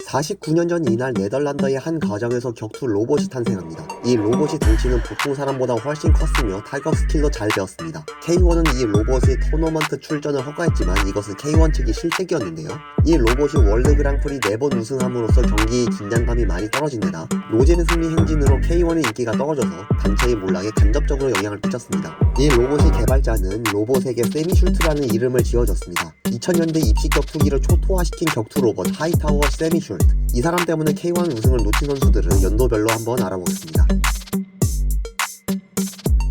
49년 전 이날 네덜란드의 한 가정에서 격투 로봇이 탄생합니다. 이 로봇이 덩치는 보통 사람보다 훨씬 컸으며 타격 스킬도 잘 배웠습니다. K1은 이 로봇이 토너먼트 출전을 허가했지만 이것은 K1 측이 실책이었는데요. 이 로봇이 월드 그랑프리 4번 우승함으로써 경기의 긴장감이 많이 떨어진 데다 노잼 승리 행진으로 K1의 인기가 떨어져서 단체의 몰락에 간접적으로 영향을 끼쳤습니다. 이 로봇의 개발자는 로봇에게 세미슐트라는 이름을 지어줬습니다. 2000년대 입시 격투기를 초토화시킨 격투 로봇 하이타워 세미슐트. 이 사람 때문에 K1 우승을 놓친 선수들은 연도별로 한번 알아보겠습니다.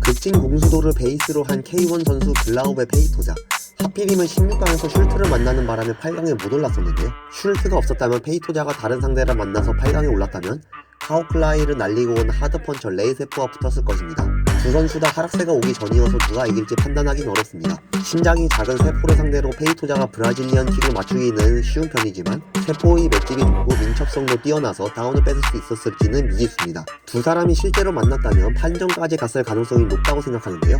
극진 공수도를 베이스로 한 K1 선수 글라우베 페이토자. 하필이면 16강에서 슐트를 만나는 바람에 8강에 못 올랐었는데요. 슐트가 없었다면 페이토자가 다른 상대를 만나서 8강에 올랐다면 카우클라이를 날리고 온 하드펀처 레이세프와 붙었을 것입니다. 두 선수 다 하락세가 오기 전이어서 누가 이길지 판단하기는 어렵습니다. 신장이 작은 세포를 상대로 페이토자가 브라질리언 킥을 맞추기는 쉬운 편이지만 세포의 맷집이 좋고 민첩성도 뛰어나서 다운을 뺏을 수 있었을지는 미지수입니다. 두 사람이 실제로 만났다면 판정까지 갔을 가능성이 높다고 생각하는데요.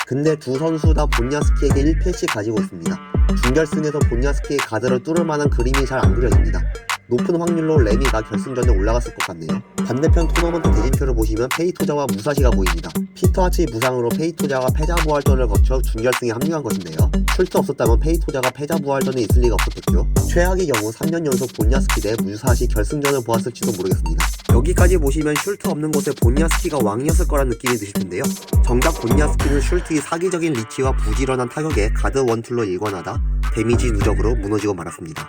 근데 두 선수 다 본야스키에게 1패씩 가지고 있습니다. 준결승에서 본야스키의 가드를 뚫을 만한 그림이 잘 안 그려집니다. 높은 확률로 레미가 결승전에 올라갔을 것 같네요. 반대편 토너먼트 대진표를 보시면 페이토자와 무사시가 보입니다. 피터 하츠의 부상으로 페이토자가 패자부활전을 거쳐 준결승에 합류한 것인데요. 슐트 없었다면 페이토자가 패자부활전에 있을 리가 없었겠죠. 최악의 경우 3년 연속 본야스키 대 무사시 결승전을 보았을지도 모르겠습니다. 여기까지 보시면 슐트 없는 곳에 본야스키가 왕이었을 거란 느낌이 드실 텐데요. 정작 본야스키는 슐트의 사기적인 리치와 부지런한 타격에 가드 원툴로 일관하다 데미지 누적으로 무너지고 말았습니다.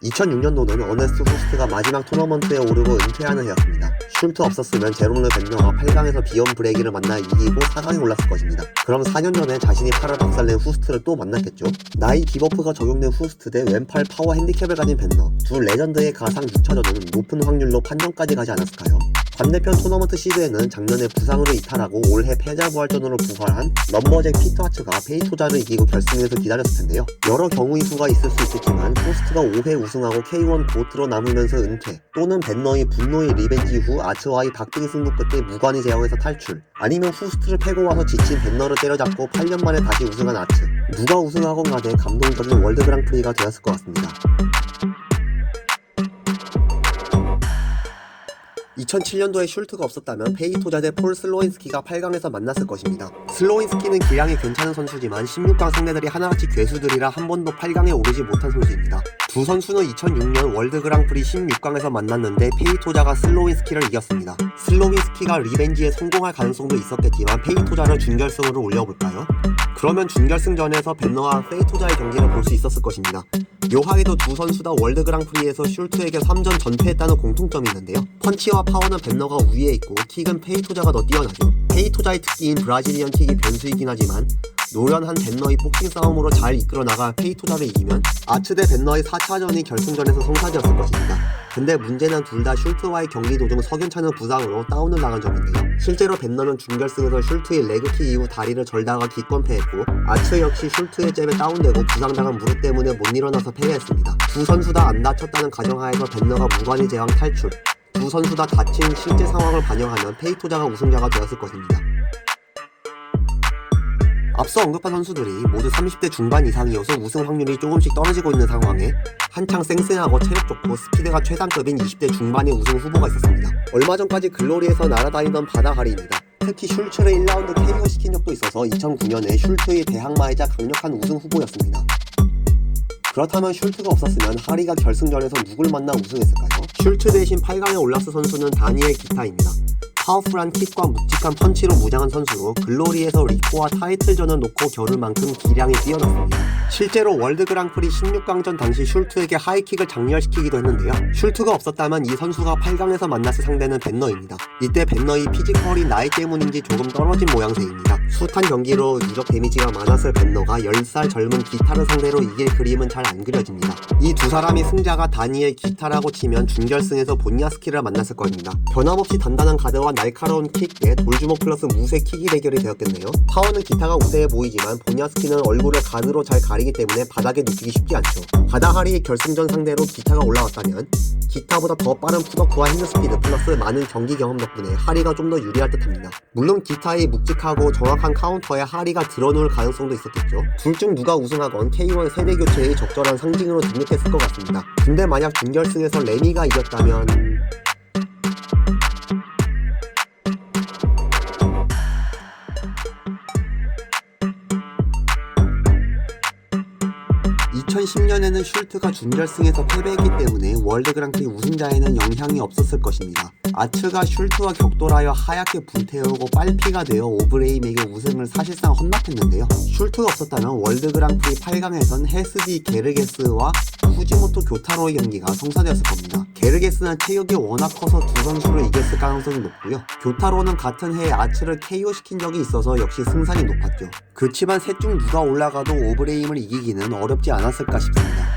2006년도는 어네스트 후스트가 마지막 토너먼트에 오르고 은퇴하는 해였습니다. 슐트 없었으면 제롬르 벤너가 8강에서 비언 브레이기를 만나 이기고 4강에 올랐을 것입니다. 그럼 4년 전에 자신이 팔을 박살낸 후스트를 또 만났겠죠. 나이 디버프가 적용된 후스트 대 왼팔 파워 핸디캡을 가진 벤너. 두 레전드의 가상 6차전은 높은 확률로 판정까지 가지 않았을까요? 반대편 토너먼트 시드에는 작년에 부상으로 이탈하고 올해 패자부활전으로 부활한 럼버잭 피터 하츠가 페이토자를 이기고 결승에서 기다렸을 텐데요. 여러 경우의 수가 있을 수 있겠지만 후스트가 5회 우승하고 K1 고트로 남으면서 은퇴, 또는 벤너의 분노의 리벤지 후 아츠와의 박빙 승부 끝에 무관의 제왕에서 탈출, 아니면 후스트를 패고 와서 지친 벤너를 때려잡고 8년 만에 다시 우승한 아츠. 누가 우승하건 간에 감동적인 월드 그랑프리가 되었을 것 같습니다. 2007년도에 슐트가 없었다면 페이토자 대 폴 슬로인스키가 8강에서 만났을 것입니다. 슬로인스키는 기량이 괜찮은 선수지만 16강 상대들이 하나같이 괴수들이라 한 번도 8강에 오르지 못한 선수입니다. 두 선수는 2006년 월드 그랑프리 16강에서 만났는데 페이토자가 슬로인스키를 이겼습니다. 슬로인스키가 리벤지에 성공할 가능성도 있었겠지만 페이토자를 준결승으로 올려볼까요? 그러면 준결승전에서 벤너와 페이토자의 경기를 볼 수 있었을 것입니다. 묘하게도 두 선수 다 월드 그랑프리에서 슐트에게 3전 전패했다는 공통점이 있는데요. 펀치와 파워는 벤너가 우위에 있고 킥은 페이토자가 더 뛰어나죠. 페이토자의 특기인 브라질리언 킥이 변수이긴 하지만 노련한 벤너의 복싱 싸움으로 잘 이끌어나가 페이토자를 이기면 아츠 대 벤너의 4차전이 결승전에서 성사되었을 것입니다. 근데 문제는 둘 다 슐트와의 경기 도중 석연찮은 부상으로 다운을 당한 점인데요. 실제로 벤너는 준결승에서 슐트의 레그킥 이후 다리를 절다가 기권패했고 아츠 역시 슐트의 잽에 다운되고 부상당한 무릎 때문에 못 일어나서 패배했습니다. 두 선수 다 안 다쳤다는 가정하에서 벤너가 무관의 제왕 탈출, 두 선수 다 다친 실제 상황을 반영하면 페이토자가 우승자가 되었을 것입니다. 앞서 언급한 선수들이 모두 30대 중반 이상이어서 우승 확률이 조금씩 떨어지고 있는 상황에 한창 쌩쌩하고 체력 좋고 스피드가 최상급인 20대 중반의 우승 후보가 있었습니다. 얼마 전까지 글로리에서 날아다니던 바다하리입니다. 특히 슐츠를 1라운드 KO 시킨 적도 있어서 2009년에 슐츠의 대항마이자 강력한 우승 후보였습니다. 그렇다면 슐트가 없었으면 하리가 결승전에서 누굴 만나 우승했을까요? 슐트 대신 8강에 올랐을 선수는 다니엘 기타입니다. 파워풀한 킥과 묵직한 펀치로 무장한 선수로 글로리에서 리코와 타이틀전을 놓고 겨룰 만큼 기량이 뛰어났습니다. 실제로 월드 그랑프리 16강전 당시 슐트에게 하이킥을 장렬시키기도 했는데요. 슐트가 없었다면 이 선수가 8강에서 만났을 상대는 벤너입니다. 이때 벤너의 피지컬이 나이 때문인지 조금 떨어진 모양새입니다. 숱한 경기로 누적 데미지가 많았을 벤너가 10살 젊은 기타를 상대로 이길 그림은 잘 안 그려집니다. 이 두 사람이 승자가 다니엘 기타라고 치면 준결승에서 본야스키를 만났을 겁니다. 변함없이 단단한 가드와 날카로운 킥 대 돌주먹 플러스 우세 킥이 대결이 되었겠네요. 파워는 기타가 우세해 보이지만 보냐스키는 얼굴을 간으로 잘 가리기 때문에 바닥에 눕히기 쉽지 않죠. 가다하리 결승전 상대로 기타가 올라왔다면 기타보다 더 빠른 풋워크와 핸드스피드 플러스 많은 경기 경험 덕분에 하리가 좀 더 유리할 듯합니다. 물론 기타의 묵직하고 정확한 카운터에 하리가 드러놓을 가능성도 있었겠죠. 둘 중 누가 우승하건 K1 세대 교체의 적절한 상징으로 등극했을 것 같습니다. 근데 만약 준결승에서 레미가 이겼다면... 2010년에는 슐트가 준결승에서 패배했기 때문에 월드 그랑프리 우승자에는 영향이 없었을 것입니다. 아츠가 슐트와 격돌하여 하얗게 불태우고 빨피가 되어 오브레임에게 우승을 사실상 헌납했는데요. 슐트가 없었다면 월드 그랑프리 8강에선 헤스디 게르게스와 후지모토 교타로의 경기가 성사되었을 겁니다. 게르게스는 체격이 워낙 커서 두 선수를 이겼을 가능성이 높고요. 교타로는 같은 해에 아츠를 KO 시킨 적이 있어서 역시 승산이 높았죠. 그치만 셋 중 누가 올라가도 오브레임을 이기기는 어렵지 않았을까 싶습니다.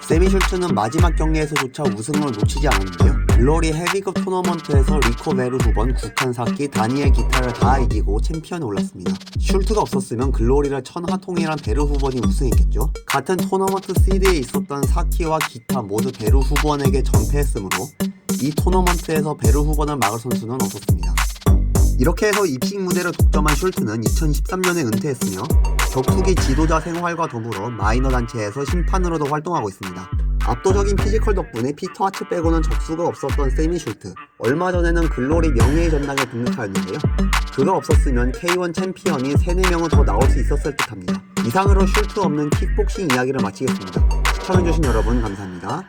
세미 슐트는 마지막 경기에서조차 우승을 놓치지 않았는데요. 글로리 헤비급 토너먼트에서 리코 베르 후번, 국한 사키, 다니엘 기타를 다 이기고 챔피언에 올랐습니다. 슐트가 없었으면 글로리를 천하통일한 베르 후번이 우승했겠죠. 같은 토너먼트 시드에 있었던 사키와 기타 모두 베르 후번에게 전패했으므로 이 토너먼트에서 베르 후번을 막을 선수는 없었습니다. 이렇게 해서 입식 무대를 독점한 슐트는 2013년에 은퇴했으며 격투기 지도자 생활과 더불어 마이너 단체에서 심판으로도 활동하고 있습니다. 압도적인 피지컬 덕분에 피터 하츠 빼고는 적수가 없었던 세미 슐트. 얼마 전에는 글로리 명예의 전당에 등극하였는데요. 그가 없었으면 K1 챔피언이 3-4명은 더 나올 수 있었을 듯합니다. 이상으로 슐트 없는 킥복싱 이야기를 마치겠습니다. 시청해주신 여러분 감사합니다.